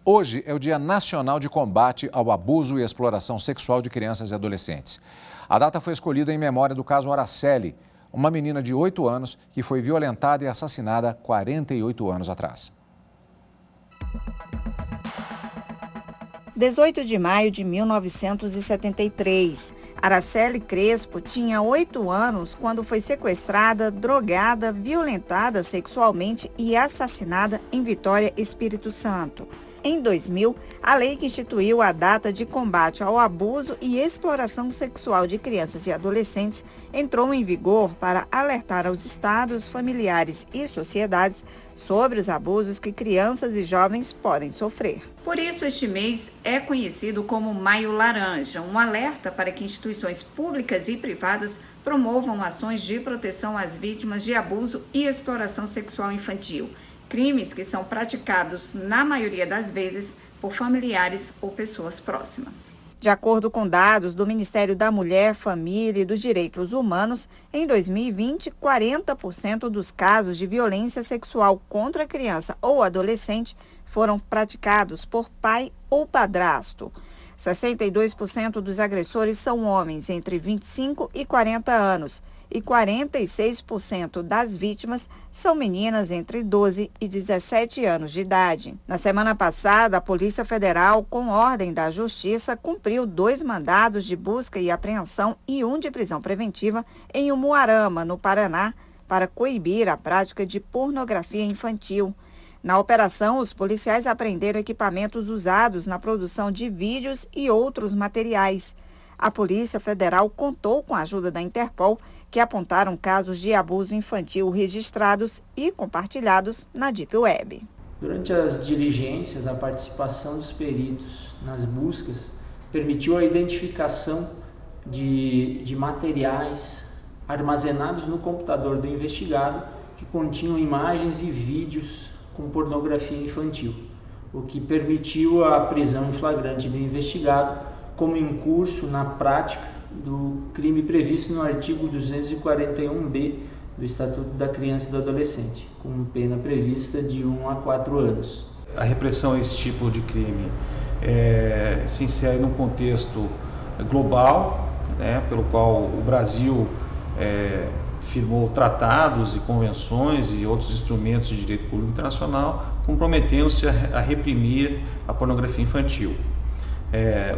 Hoje é o Dia Nacional de Combate ao Abuso e Exploração Sexual de Crianças e Adolescentes. A data foi escolhida em memória do caso Araceli, uma menina de 8 anos que foi violentada e assassinada 48 anos atrás. 18 de maio de 1973. Araceli Crespo tinha 8 anos quando foi sequestrada, drogada, violentada sexualmente e assassinada em Vitória, Espírito Santo. Em 2000, a lei que instituiu a data de combate ao abuso e exploração sexual de crianças e adolescentes entrou em vigor para alertar aos estados, familiares e sociedades sobre os abusos que crianças e jovens podem sofrer. Por isso, este mês é conhecido como Maio Laranja, um alerta para que instituições públicas e privadas promovam ações de proteção às vítimas de abuso e exploração sexual infantil. Crimes que são praticados, na maioria das vezes, por familiares ou pessoas próximas. De acordo com dados do Ministério da Mulher, Família e dos Direitos Humanos, em 2020, 40% dos casos de violência sexual contra criança ou adolescente foram praticados por pai ou padrasto. 62% dos agressores são homens entre 25 e 40 anos. E 46% das vítimas são meninas entre 12 e 17 anos de idade. Na semana passada, a Polícia Federal, com ordem da Justiça, cumpriu 2 mandados de busca e apreensão e 1 de prisão preventiva em Umuarama, no Paraná, para coibir a prática de pornografia infantil. Na operação, os policiais apreenderam equipamentos usados na produção de vídeos e outros materiais. A Polícia Federal contou com a ajuda da Interpol, que apontaram casos de abuso infantil registrados e compartilhados na Deep Web. Durante as diligências, a participação dos peritos nas buscas permitiu a identificação de materiais armazenados no computador do investigado que continham imagens e vídeos com pornografia infantil, o que permitiu a prisão em flagrante do investigado como incurso na prática do crime previsto no artigo 241b do Estatuto da Criança e do Adolescente, com pena prevista de 1 a 4 anos. A repressão a esse tipo de crime se insere num contexto global, pelo qual o Brasil firmou tratados e convenções e outros instrumentos de direito público internacional, comprometendo-se a reprimir a pornografia infantil.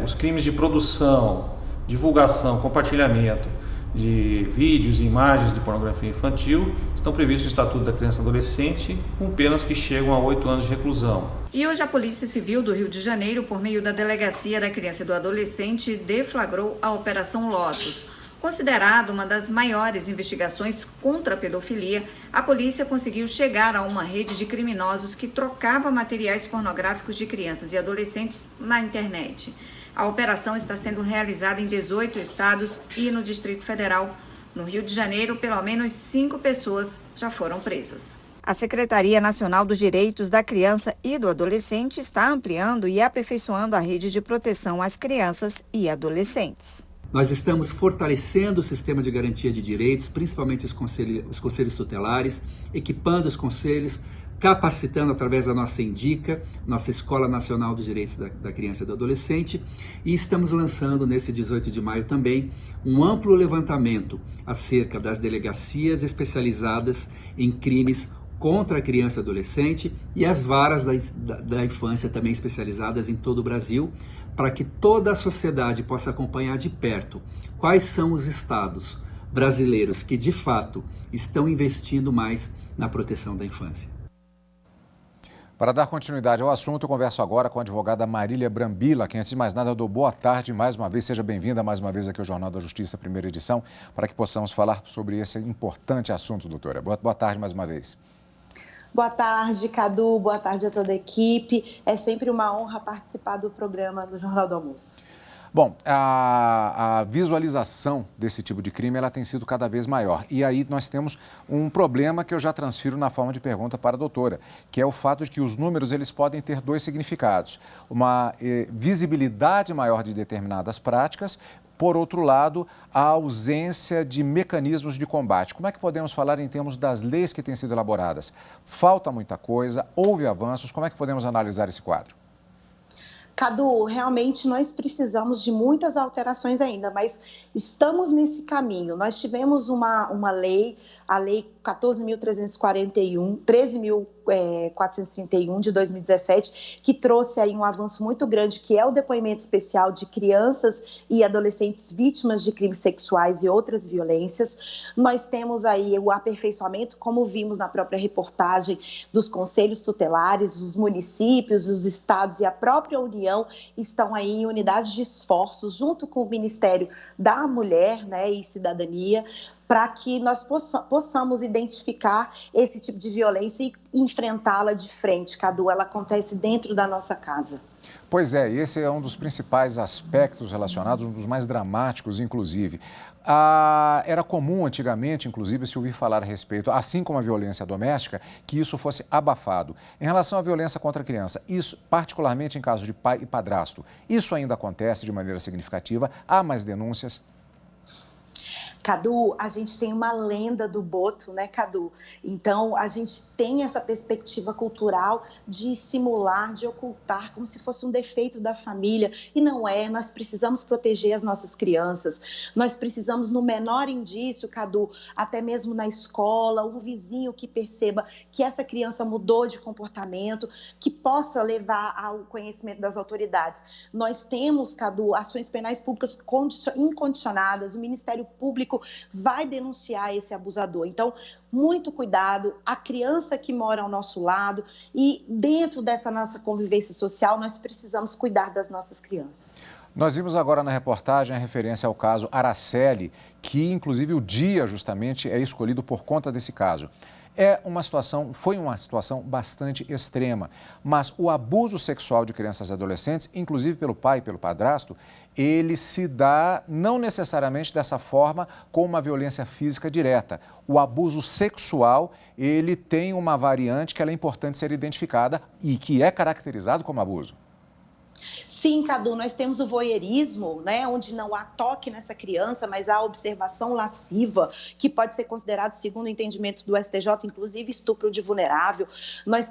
Os crimes de produção, divulgação, compartilhamento de vídeos e imagens de pornografia infantil estão previstos no Estatuto da Criança e do Adolescente, com penas que chegam a 8 anos de reclusão. E hoje a Polícia Civil do Rio de Janeiro, por meio da Delegacia da Criança e do Adolescente, deflagrou a Operação Lotus. Considerada uma das maiores investigações contra a pedofilia, a polícia conseguiu chegar a uma rede de criminosos que trocava materiais pornográficos de crianças e adolescentes na internet. A operação está sendo realizada em 18 estados e no Distrito Federal. No Rio de Janeiro, pelo menos 5 pessoas já foram presas. A Secretaria Nacional dos Direitos da Criança e do Adolescente está ampliando e aperfeiçoando a rede de proteção às crianças e adolescentes. Nós estamos fortalecendo o sistema de garantia de direitos, principalmente os conselhos tutelares, equipando os conselhos, capacitando através da nossa INDICA, nossa Escola Nacional dos Direitos da Criança e do Adolescente, e estamos lançando nesse 18 de maio também um amplo levantamento acerca das delegacias especializadas em crimes contra a criança e adolescente e as varas da infância também especializadas em todo o Brasil, para que toda a sociedade possa acompanhar de perto quais são os estados brasileiros que de fato estão investindo mais na proteção da infância. Para dar continuidade ao assunto, eu converso agora com a advogada Marília Brambila, que antes de mais nada eu dou boa tarde mais uma vez, seja bem-vinda mais uma vez aqui ao Jornal da Justiça, primeira edição, para que possamos falar sobre esse importante assunto, doutora. Boa tarde mais uma vez. Boa tarde, Cadu. Boa tarde a toda a equipe. É sempre uma honra participar do programa do Jornal do Almoço. Bom, a visualização desse tipo de crime ela tem sido cada vez maior. E aí nós temos um problema que eu já transfiro na forma de pergunta para a doutora, que é o fato de que os números eles podem ter 2 significados. Uma visibilidade maior de determinadas práticas, por outro lado, a ausência de mecanismos de combate. Como é que podemos falar em termos das leis que têm sido elaboradas? Falta muita coisa, houve avanços, como é que podemos analisar esse quadro? Cadu, realmente nós precisamos de muitas alterações ainda, mas estamos nesse caminho. Nós tivemos uma lei, a Lei 13.431 de 2017, que trouxe aí um avanço muito grande, que é o depoimento especial de crianças e adolescentes vítimas de crimes sexuais e outras violências. Nós temos aí o aperfeiçoamento, como vimos na própria reportagem, dos conselhos tutelares, os municípios, os estados e a própria União estão aí em unidades de esforços, junto com o Ministério da Mulher, né, e Cidadania, para que nós possamos identificar esse tipo de violência e enfrentá-la de frente, Cadu. Ela acontece dentro da nossa casa. Pois é, esse é um dos principais aspectos relacionados, um dos mais dramáticos, inclusive. Era comum antigamente, inclusive, se ouvir falar a respeito, assim como a violência doméstica, que isso fosse abafado. Em relação à violência contra a criança, isso, particularmente em caso de pai e padrasto, isso ainda acontece de maneira significativa? Há mais denúncias? Cadu, a gente tem uma lenda do boto, né, Cadu? Então, a gente tem essa perspectiva cultural de simular, de ocultar, como se fosse um defeito da família. E não é, nós precisamos proteger as nossas crianças. Nós precisamos, no menor indício, Cadu, até mesmo na escola, um vizinho que perceba que essa criança mudou de comportamento, que possa levar ao conhecimento das autoridades. Nós temos, Cadu, ações penais públicas incondicionadas, o Ministério Público vai denunciar esse abusador. Então, muito cuidado, a criança que mora ao nosso lado, e dentro dessa nossa convivência social, nós precisamos cuidar das nossas crianças. Nós vimos agora na reportagem a referência ao caso Araceli, que inclusive o dia justamente é escolhido por conta desse caso. Foi uma situação bastante extrema, mas o abuso sexual de crianças e adolescentes, inclusive pelo pai e pelo padrasto, ele se dá não necessariamente dessa forma com uma violência física direta. O abuso sexual, ele tem uma variante que ela é importante ser identificada e que é caracterizado como abuso. Sim, Cadu, nós temos o voyeurismo, né, onde não há toque nessa criança, mas há observação lasciva, que pode ser considerado, segundo o entendimento do STJ, inclusive estupro de vulnerável. Nós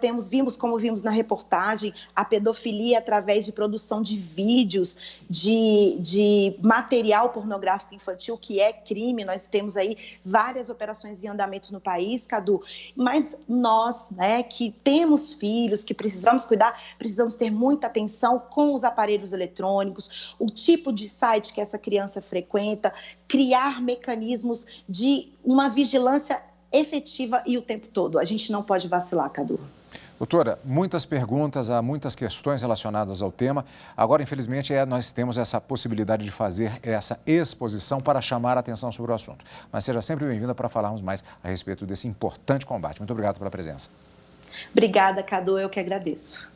como vimos na reportagem, a pedofilia através de produção de vídeos, de material pornográfico infantil, que é crime. Nós temos aí várias operações em andamento no país, Cadu, mas nós, né, que temos filhos, que precisamos cuidar, precisamos ter muita atenção com os aparelhos eletrônicos, o tipo de site que essa criança frequenta, criar mecanismos de uma vigilância efetiva e o tempo todo. A gente não pode vacilar, Cadu. Doutora, muitas perguntas, há muitas questões relacionadas ao tema. Agora, infelizmente, nós temos essa possibilidade de fazer essa exposição para chamar a atenção sobre o assunto. Mas seja sempre bem-vinda para falarmos mais a respeito desse importante combate. Muito obrigado pela presença. Obrigada, Cadu, eu que agradeço.